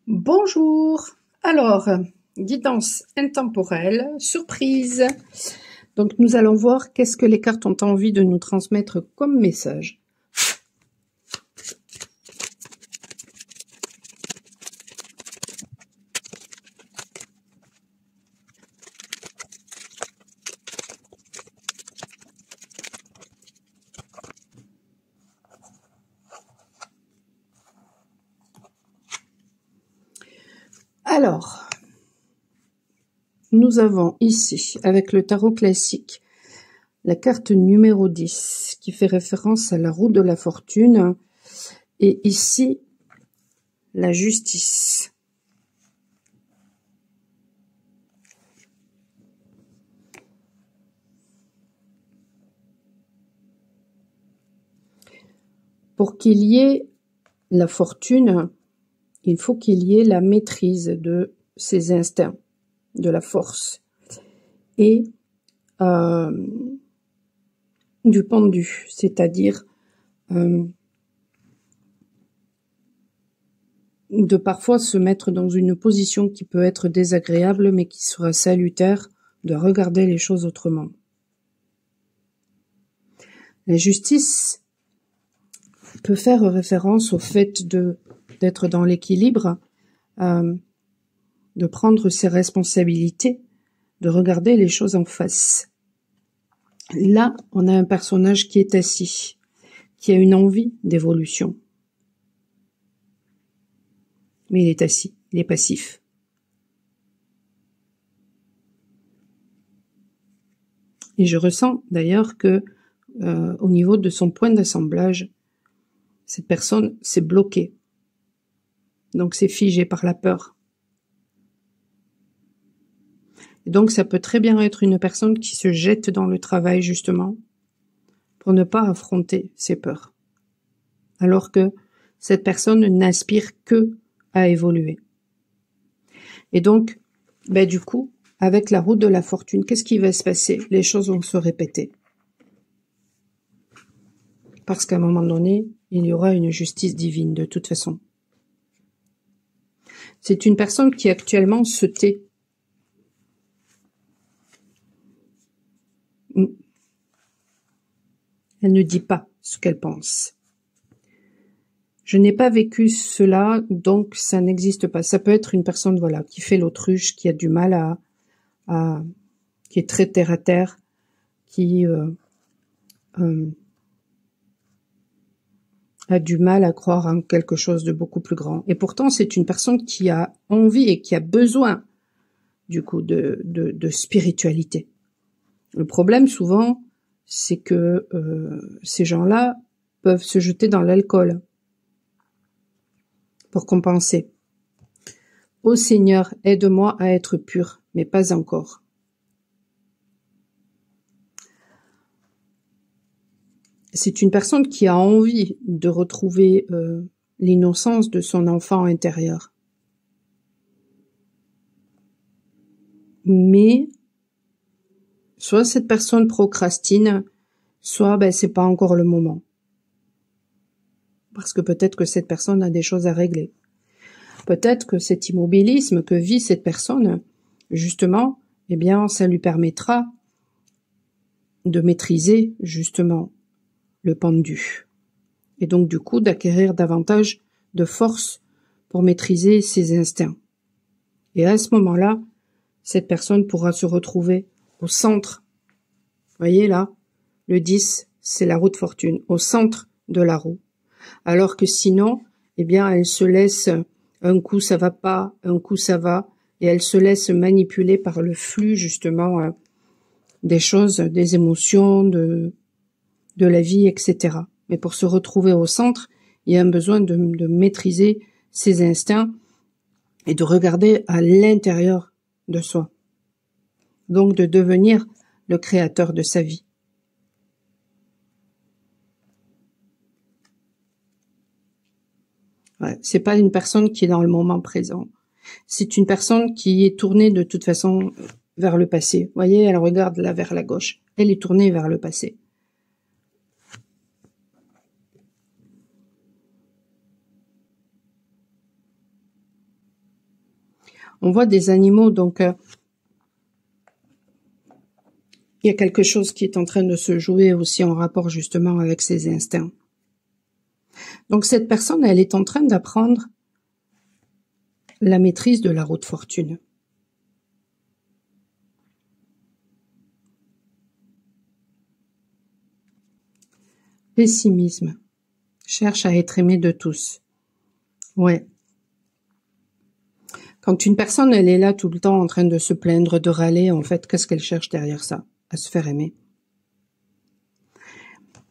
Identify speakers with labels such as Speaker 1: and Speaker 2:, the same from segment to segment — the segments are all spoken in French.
Speaker 1: Bonjour. Alors, guidance intemporelle, surprise. Donc, nous allons voir qu'est-ce que les cartes ont envie de nous transmettre comme message. Alors, nous avons ici, avec le tarot classique, la carte numéro 10, qui fait référence à la roue de la fortune, et ici, la justice. Pour qu'il y ait la fortune, il faut qu'il y ait la maîtrise de ses instincts, de la force, et du pendu, c'est-à-dire de parfois se mettre dans une position qui peut être désagréable, mais qui sera salutaire, de regarder les choses autrement. La justice peut faire référence au fait d'être dans l'équilibre, de prendre ses responsabilités, de regarder les choses en face. Là, on a un personnage qui est assis, qui a une envie d'évolution. Mais il est assis, il est passif. Et je ressens d'ailleurs que au niveau de son point d'assemblage, cette personne s'est bloquée. Donc c'est figé par la peur. Et donc ça peut très bien être une personne qui se jette dans le travail justement pour ne pas affronter ses peurs. Alors que cette personne n'aspire que à évoluer. Et donc, du coup, avec la roue de la fortune, qu'est-ce qui va se passer? Les choses vont se répéter. Parce qu'à un moment donné, il y aura une justice divine de toute façon. C'est une personne qui actuellement se tait. Elle ne dit pas ce qu'elle pense. Je n'ai pas vécu cela, donc ça n'existe pas. Ça peut être une personne, voilà, qui fait l'autruche, qui a du mal qui est très terre à terre, qui a du mal à croire en quelque chose de beaucoup plus grand. Et pourtant, c'est une personne qui a envie et qui a besoin, du coup, de spiritualité. Le problème, souvent, c'est que ces gens-là peuvent se jeter dans l'alcool pour compenser. Ô Seigneur, aide-moi à être pur, mais pas encore. C'est une personne qui a envie de retrouver l'innocence de son enfant intérieur. Mais soit cette personne procrastine, soit c'est pas encore le moment. Parce que peut-être que cette personne a des choses à régler. Peut-être que cet immobilisme que vit cette personne, justement, ça lui permettra de maîtriser, justement, le pendu. Et donc, du coup, d'acquérir davantage de force pour maîtriser ses instincts. Et à ce moment-là, cette personne pourra se retrouver au centre. Vous voyez là, le 10, c'est la roue de fortune, au centre de la roue. Alors que sinon, elle se laisse, un coup ça va pas, un coup ça va, et elle se laisse manipuler par le flux, justement, des choses, des émotions, de la vie, etc. Mais pour se retrouver au centre, il y a un besoin de maîtriser ses instincts et de regarder à l'intérieur de soi. Donc de devenir le créateur de sa vie. Ouais, c'est pas une personne qui est dans le moment présent. C'est une personne qui est tournée de toute façon vers le passé. Vous voyez, elle regarde là vers la gauche. Elle est tournée vers le passé. On voit des animaux, donc il y a quelque chose qui est en train de se jouer aussi en rapport justement avec ses instincts. Donc cette personne, elle est en train d'apprendre la maîtrise de la roue de fortune. Pessimisme. Cherche à être aimé de tous. Ouais. Quand une personne, elle est là tout le temps en train de se plaindre, de râler, en fait, qu'est-ce qu'elle cherche derrière ça? À se faire aimer.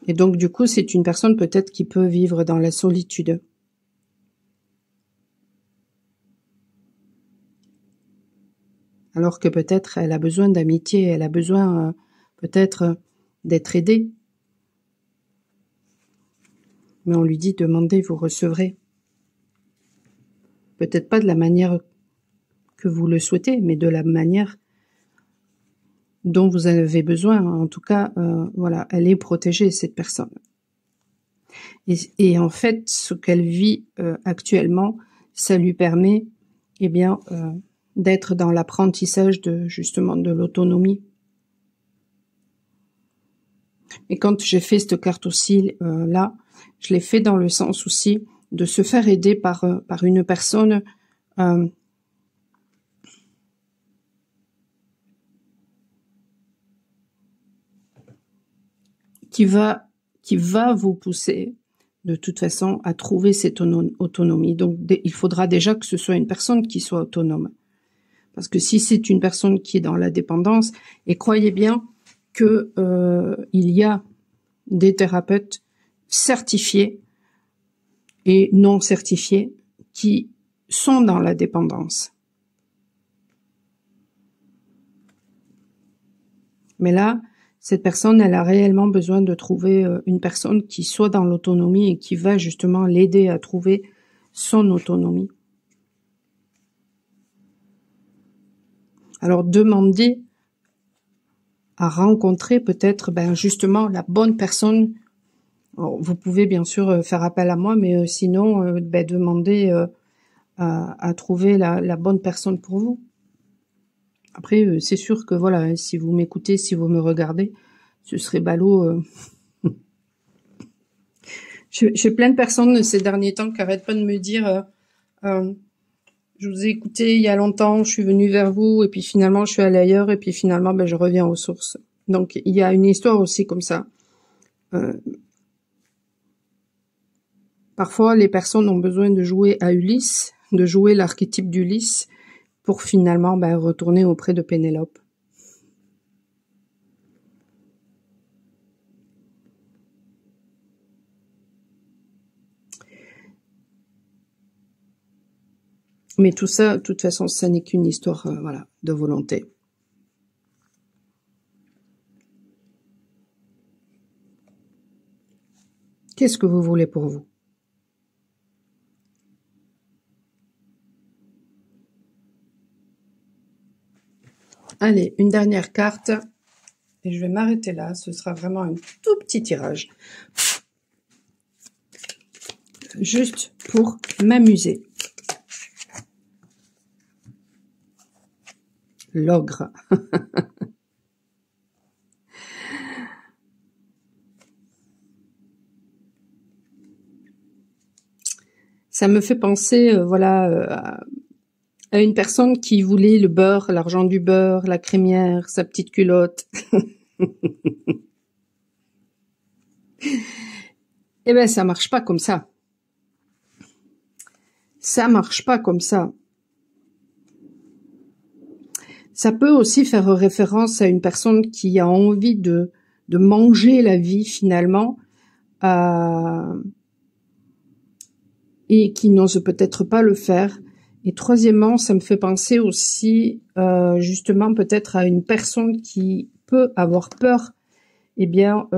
Speaker 1: Et donc, du coup, c'est une personne peut-être qui peut vivre dans la solitude. Alors que peut-être elle a besoin d'amitié, elle a besoin peut-être d'être aidée. Mais on lui dit, demandez, vous recevrez. Peut-être pas de la manière que vous le souhaitez, mais de la manière dont vous avez besoin. En tout cas, voilà, elle est protégée, cette personne. Et en fait, ce qu'elle vit actuellement, ça lui permet, eh bien, d'être dans l'apprentissage de justement de l'autonomie. Et quand j'ai fait cette carte aussi là, je l'ai fait dans le sens aussi de se faire aider par une personne qui va vous pousser de toute façon à trouver cette autonomie. Donc il faudra déjà que ce soit une personne qui soit autonome. Parce que si c'est une personne qui est dans la dépendance, et croyez bien que il y a des thérapeutes certifiés et non certifiés qui sont dans la dépendance. Mais là, cette personne, elle a réellement besoin de trouver une personne qui soit dans l'autonomie et qui va justement l'aider à trouver son autonomie. Alors, demandez à rencontrer peut-être justement la bonne personne. Alors, vous pouvez bien sûr faire appel à moi, mais sinon, demandez à trouver la bonne personne pour vous. Après, c'est sûr que voilà, si vous m'écoutez, si vous me regardez, ce serait ballot. J'ai plein de personnes ces derniers temps qui arrêtent pas de me dire je vous ai écouté il y a longtemps, je suis venue vers vous, et puis finalement je suis allée ailleurs, et puis finalement je reviens aux sources. Donc il y a une histoire aussi comme ça. Parfois les personnes ont besoin de jouer à Ulysse, de jouer l'archétype d'Ulysse, pour finalement retourner auprès de Pénélope. Mais tout ça, de toute façon, ça n'est qu'une histoire voilà, de volonté. Qu'est-ce que vous voulez pour vous? Allez, une dernière carte. Et je vais m'arrêter là. Ce sera vraiment un tout petit tirage. Juste pour m'amuser. L'ogre. Ça me fait penser, voilà, à une personne qui voulait le beurre, l'argent du beurre, la crémière, sa petite culotte. Eh ben, ça marche pas comme ça. Ça marche pas comme ça. Ça peut aussi faire référence à une personne qui a envie de manger la vie finalement, et qui n'ose peut-être pas le faire. Et troisièmement, ça me fait penser aussi justement peut-être à une personne qui peut avoir peur, eh bien,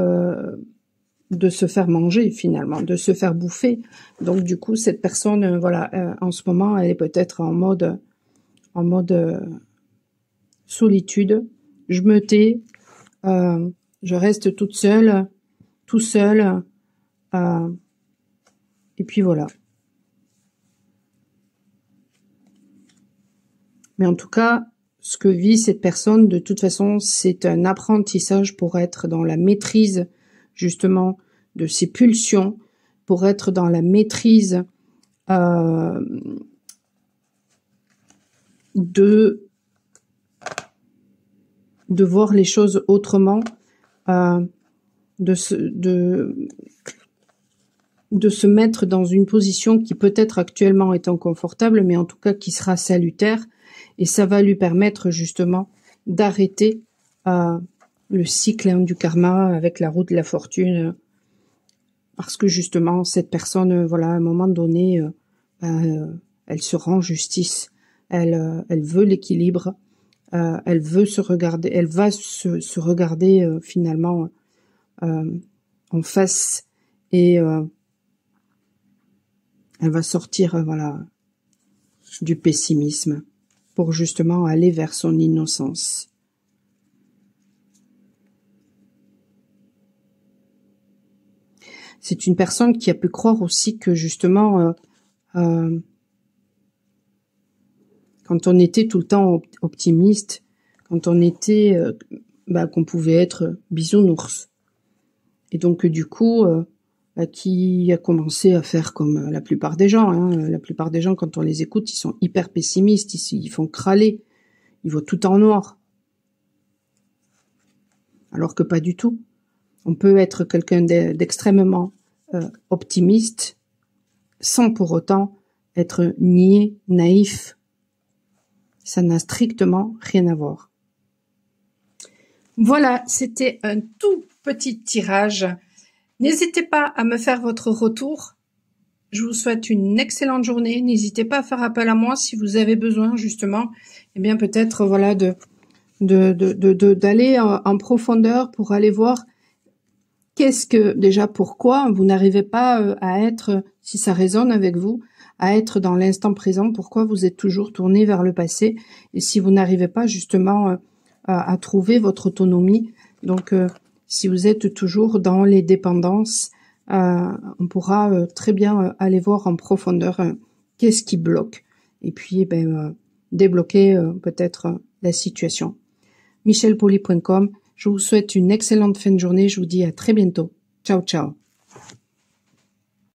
Speaker 1: de se faire manger finalement, de se faire bouffer. Donc du coup, cette personne, voilà, en ce moment, elle est peut-être en mode solitude. Je me tais, je reste toute seule, tout seul, et puis voilà. Mais en tout cas, ce que vit cette personne, de toute façon, c'est un apprentissage pour être dans la maîtrise, justement, de ses pulsions, pour être dans la maîtrise de voir les choses autrement, de se mettre dans une position qui peut-être actuellement est inconfortable, mais en tout cas qui sera salutaire, et ça va lui permettre justement d'arrêter le cycle du karma avec la roue de la fortune, parce que justement cette personne, voilà, à un moment donné, elle se rend justice, elle veut l'équilibre, elle veut se regarder, elle va se regarder finalement en face, et elle va sortir voilà du pessimisme pour justement aller vers son innocence. C'est une personne qui a pu croire aussi que justement quand on était tout le temps optimiste, quand on était qu'on pouvait être bisounours, et donc du coup qui a commencé à faire comme la plupart des gens. La plupart des gens, quand on les écoute, ils sont hyper pessimistes, ils font crâler, ils voient tout en noir. Alors que pas du tout. On peut être quelqu'un d'extrêmement optimiste, sans pour autant être niais, naïf. Ça n'a strictement rien à voir. Voilà, c'était un tout petit tirage. N'hésitez pas à me faire votre retour. Je vous souhaite une excellente journée. N'hésitez pas à faire appel à moi si vous avez besoin, justement, eh bien peut-être voilà d'aller en profondeur pour aller voir pourquoi vous n'arrivez pas à être, si ça résonne avec vous, à être dans l'instant présent, pourquoi vous êtes toujours tourné vers le passé, et si vous n'arrivez pas justement à trouver votre autonomie. Donc si vous êtes toujours dans les dépendances, on pourra très bien aller voir en profondeur qu'est-ce qui bloque, et puis débloquer peut-être la situation. michelpoli.com. Je vous souhaite une excellente fin de journée. Je vous dis à très bientôt. Ciao, ciao.